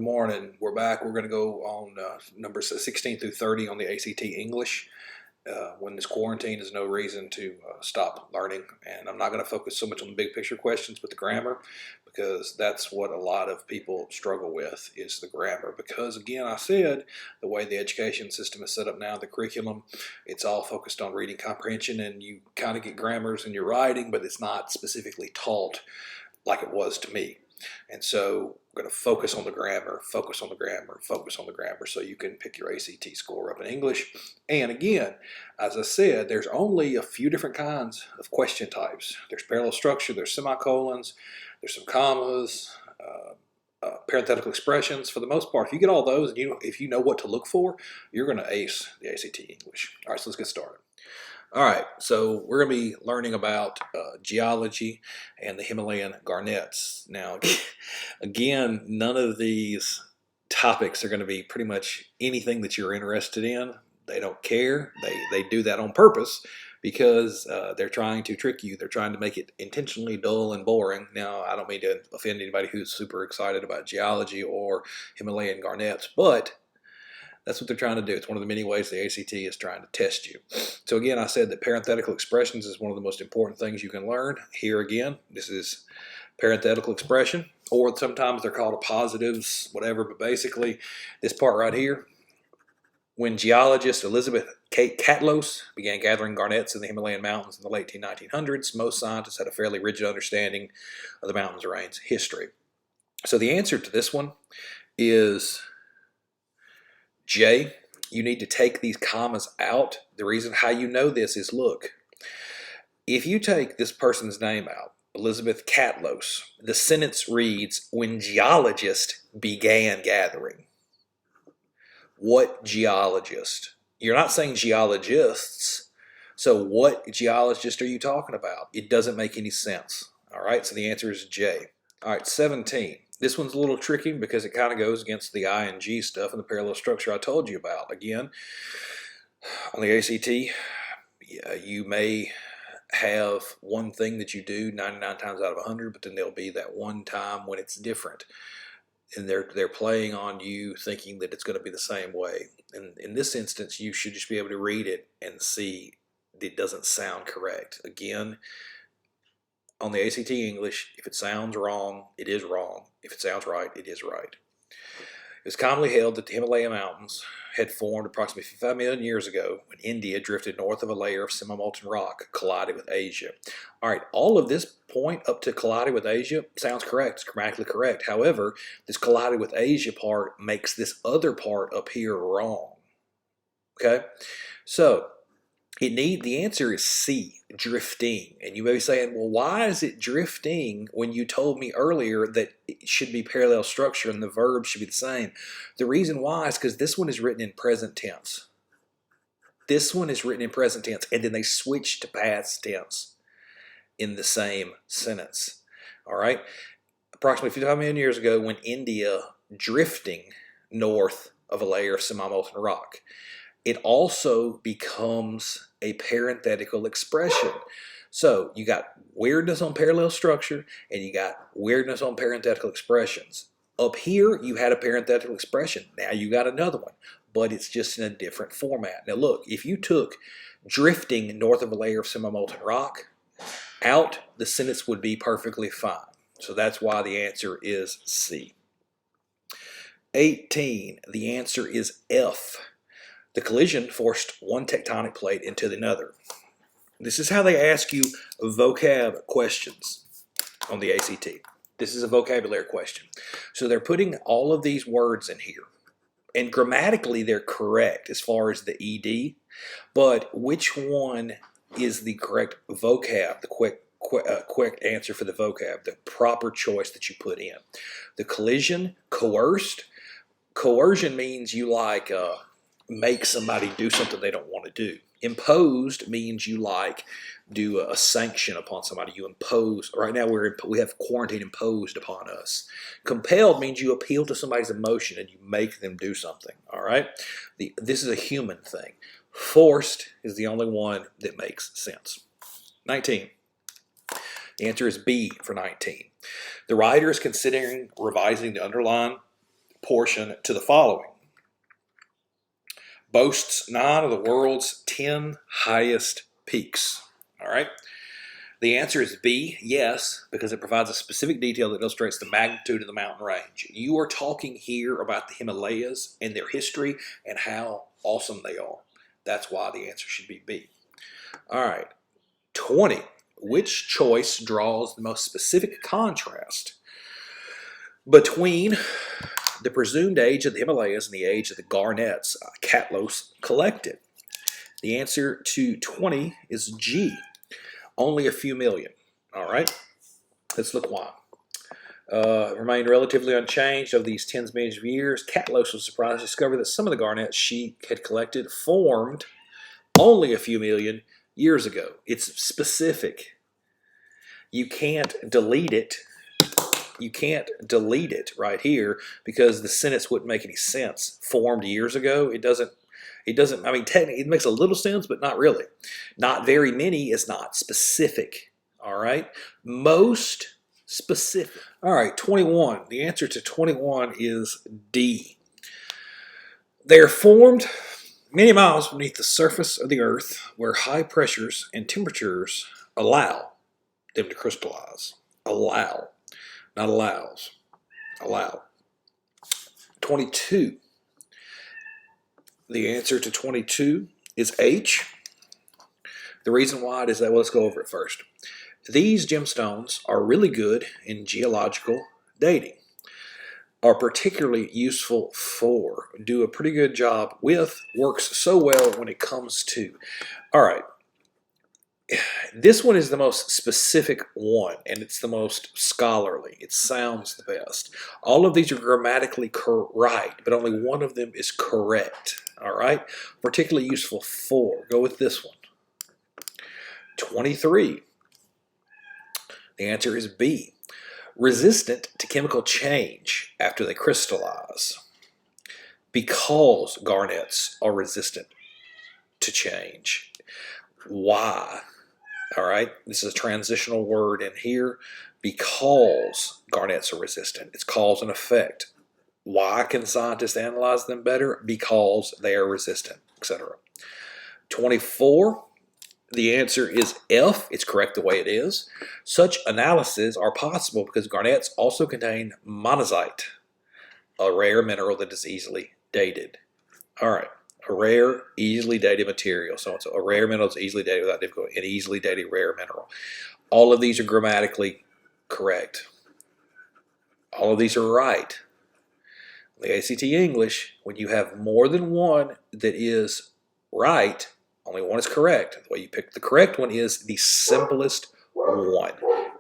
Good morning. We're back. We're going to go on numbers 16 through 30 on the ACT English. When this quarantine is no reason to stop learning. And I'm not going to focus so much on the big picture questions, but the grammar, because that's what a lot of people struggle with is the grammar. Because again, I said the way the education system is set up now, the curriculum, it's all focused on reading comprehension, and you kind of get grammars in your writing, but it's not specifically taught like it was to me. And so we're going to focus on the grammar, focus on the grammar, focus on the grammar, so you can pick your ACT score up in English. And again, as I said, there's only a few different kinds of question types. There's parallel structure, there's semicolons, there's some commas, parenthetical expressions. For the most part, if you get all those and if you know what to look for, you're going to ace the ACT English. All right, so let's get started. All right, so we're going to be learning about geology and the Himalayan garnets. Now, again, none of these topics are going to be pretty much anything that you're interested in. They don't care. They do that on purpose because they're trying to trick you. They're trying to make it intentionally dull and boring. Now, I don't mean to offend anybody who's super excited about geology or Himalayan garnets, but that's what they're trying to do. It's one of the many ways the ACT is trying to test you. So again, I said that parenthetical expressions is one of the most important things you can learn. Here again, this is parenthetical expression, or sometimes they're called appositives, whatever, but basically this part right here, when geologist Elizabeth Kate Catlos began gathering garnets in the Himalayan mountains in the late 1900s, most scientists had a fairly rigid understanding of the mountain's range history. So the answer to this one is J. You need to take these commas out. The reason how you know this is, look, if you take this person's name out, Elizabeth Catlos, the sentence reads, when geologists began gathering. What geologist? You're not saying geologists, so what geologist are you talking about? It doesn't make any sense. All right, so the answer is J. All right, 17. This one's a little tricky because it kind of goes against the ing stuff and the parallel structure I told you about. Again, on the ACT, you may have one thing that you do 99 times out of 100, but then there'll be that one time when it's different. And they're playing on you thinking that it's going to be the same way. And in this instance, you should just be able to read it and see it doesn't sound correct. Again, on the ACT English, if it sounds wrong, it is wrong. If it sounds right, it is right. It's commonly held that the Himalayan mountains had formed approximately 55 million years ago when India drifted north of a layer of semi-molten rock collided with Asia. All right, all of this point up to collided with Asia sounds correct. It's grammatically correct. However, this collided with Asia part makes this other part up here wrong. Okay, so the answer is C, drifting. And you may be saying, well, why is it drifting when you told me earlier that it should be parallel structure and the verb should be the same? The reason why is because this one is written in present tense. This one is written in present tense, and then they switch to past tense in the same sentence. All right? Approximately 55 million years ago, when India drifting north of a layer of semi-molten rock, it also becomes a parenthetical expression. So you got weirdness on parallel structure and you got weirdness on parenthetical expressions. Up here, you had a parenthetical expression. Now you got another one, but it's just in a different format. Now look, if you took drifting north of a layer of semi-molten rock out, the sentence would be perfectly fine. So that's why the answer is C. 18, the answer is F. The collision forced one tectonic plate into another. This is how they ask you vocab questions on the ACT. This is a vocabulary question. So they're putting all of these words in here. And grammatically, they're correct as far as the ED. But which one is the correct vocab, the quick answer for the vocab, the proper choice that you put in? The collision, coerced. Coercion means you make somebody do something they don't want to do. Imposed means you do a sanction upon somebody. You impose. Right now we have quarantine imposed upon us. Compelled means you appeal to somebody's emotion and you make them do something. All right. This is a human thing. Forced is the only one that makes sense. 19. The answer is B for 19. The writer is considering revising the underlying portion to the following. Boasts 9 of the world's 10 highest peaks. All right. The answer is B, yes, because it provides a specific detail that illustrates the magnitude of the mountain range. You are talking here about the Himalayas and their history and how awesome they are. That's why the answer should be B. All right. 20. Which choice draws the most specific contrast between the presumed age of the Himalayas and the age of the garnets Catlos collected? The answer to 20 is G. Only a few million. All right. Let's look why. Remained relatively unchanged over these tens of millions of years. Catlos was surprised to discover that some of the garnets she had collected formed only a few million years ago. It's specific. You can't delete it. You can't delete it right here because the sentence wouldn't make any sense. Formed years ago, it doesn't, I mean, technically it makes a little sense, but not really. Not very many is not specific. All right. Most specific. All right, 21. The answer to 21 is D. They are formed many miles beneath the surface of the earth where high pressures and temperatures allow them to crystallize. Allow, not allows. Allow. 22. The answer to 22 is H. The reason why is that, well, let's go over it first. These gemstones are really good in geological dating, are particularly useful for, do a pretty good job with, works so well when it comes to. All right. This one is the most specific one, and it's the most scholarly. It sounds the best. All of these are grammatically right, but only one of them is correct. All right? Particularly useful for. Go with this one. 23. The answer is B. Resistant to chemical change after they crystallize. Because garnets are resistant to change. Why? All right, this is a transitional word in here. Because garnets are resistant. It's cause and effect. Why can scientists analyze them better? Because they are resistant, etc. 24. The answer is F. It's correct the way it is. Such analyses are possible because garnets also contain monazite, a rare mineral that is easily dated. All right. A rare, easily dated material. So it's a rare mineral that's easily dated without difficulty. An easily dated rare mineral. All of these are grammatically correct. All of these are right. The ACT English, when you have more than one that is right, only one is correct. The way you pick the correct one is the simplest one.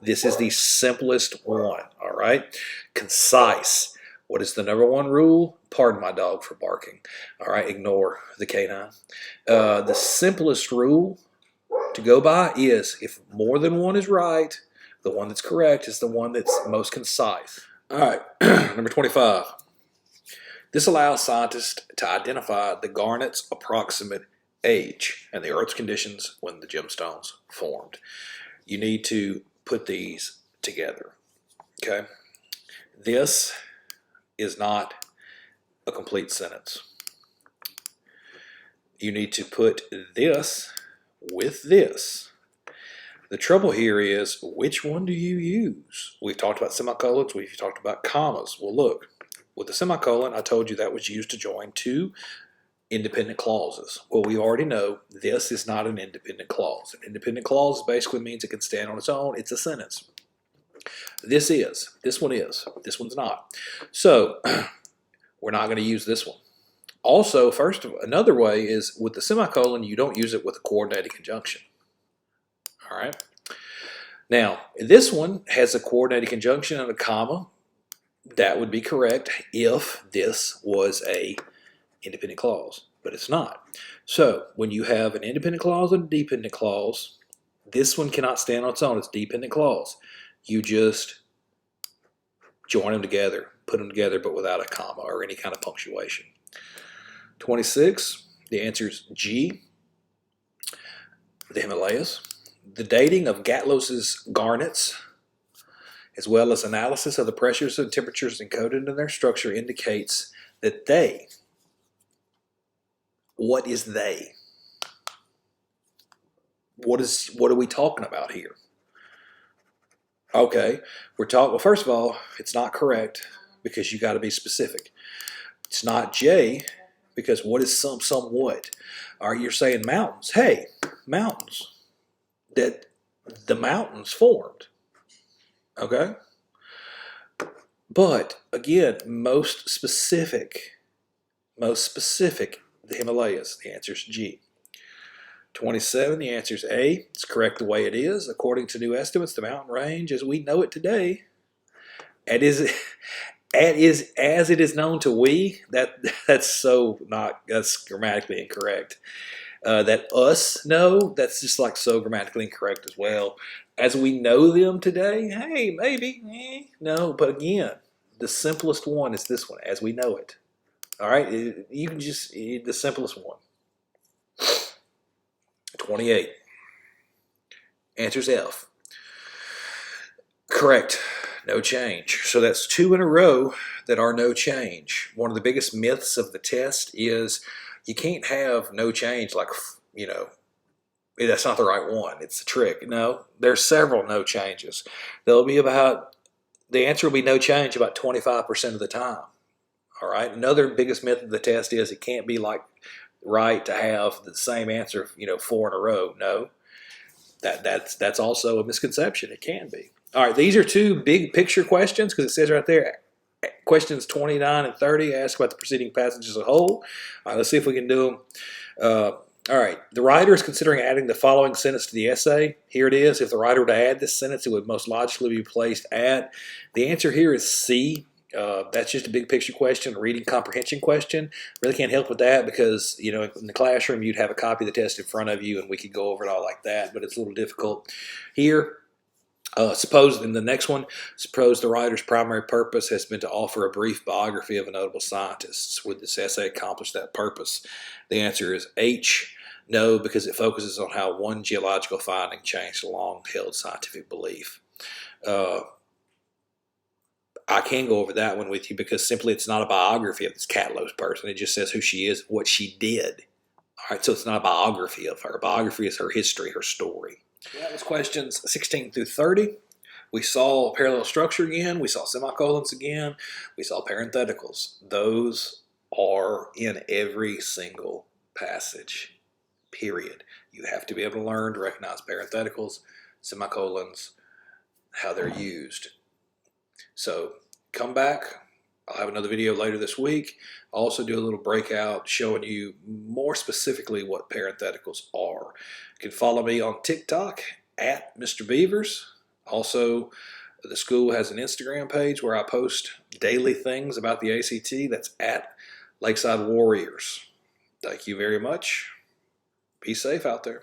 This is the simplest one. All right. Concise. What is the number one rule? Pardon my dog for barking. All right, ignore the canine. The simplest rule to go by is if more than one is right, the one that's correct is the one that's most concise. All right, number 25. This allows scientists to identify the garnet's approximate age and the Earth's conditions when the gemstones formed. You need to put these together. Okay? This is not a complete sentence. You need to put this with this. The trouble here is, which one do you use? We've talked about semicolons. We've talked about commas. Well, look, with the semicolon, I told you that was used to join two independent clauses. Well, we already know this is not an independent clause. An independent clause basically means it can stand on its own. It's a sentence. This is. This one is. This one's not. So we're not going to use this one. Also, another way is with the semicolon, you don't use it with a coordinated conjunction. All right. Now, this one has a coordinated conjunction and a comma. That would be correct if this was a independent clause, but it's not. So when you have an independent clause and a dependent clause, this one cannot stand on its own. It's a dependent clause. You just join them together, put them together, but without a comma or any kind of punctuation. 26, the answer is G, the Himalayas. The dating of Gatlos's garnets as well as analysis of the pressures and temperatures encoded in their structure, indicates that they, what is they? What are we talking about here? Okay, we're talking, well, first of all, it's not correct because you got to be specific. It's not J because what is somewhat? All right, you're saying mountains. Hey, mountains. That the mountains formed. Okay? But again, most specific, the Himalayas. The answer is G. 27, the answer is A. It's correct the way it is. According to new estimates, the mountain range as we know it today, as it is known to we, that's grammatically incorrect. That us know, that's just like so grammatically incorrect as well. As we know them today, hey, maybe, no, but again, the simplest one is this one, as we know it. All right, you can just, the simplest one. 28. Answer's F. Correct. No change. So that's 2 in a row that are no change. One of the biggest myths of the test is you can't have no change like, that's not the right one. It's the trick. No, there's several no changes. The answer will be no change about 25% of the time. All right. Another biggest myth of the test is it can't be like right to have the same answer, 4 in a row. No, that's also a misconception. It can be. All right, these are 2 big picture questions because it says right there, questions 29 and 30 ask about the preceding passage as a whole. All right, let's see if we can do them. All right, the writer is considering adding the following sentence to the essay. Here it is. If the writer were to add this sentence, it would most logically be placed at. The answer here is C. That's just a big picture question, a reading comprehension question. Really can't help with that because, in the classroom, you'd have a copy of the test in front of you and we could go over it all like that, but it's a little difficult here. Suppose in the next one, suppose the writer's primary purpose has been to offer a brief biography of a notable scientist. Would this essay accomplish that purpose? The answer is H. No, because it focuses on how one geological finding changed a long-held scientific belief. I can go over that one with you because simply it's not a biography of this Catlows person. It just says who she is, what she did. All right, so it's not a biography of her. A biography is her history, her story. That was questions 16 through 30. We saw parallel structure again. We saw semicolons again. We saw parentheticals. Those are in every single passage, period. You have to be able to learn to recognize parentheticals, semicolons, how they're used. So come back. I'll have another video later this week. I'll also do a little breakout showing you more specifically what parentheticals are. You can follow me on TikTok at Mr. Beavers. Also, the school has an Instagram page where I post daily things about the ACT. That's at Lakeside Warriors. Thank you very much. Be safe out there.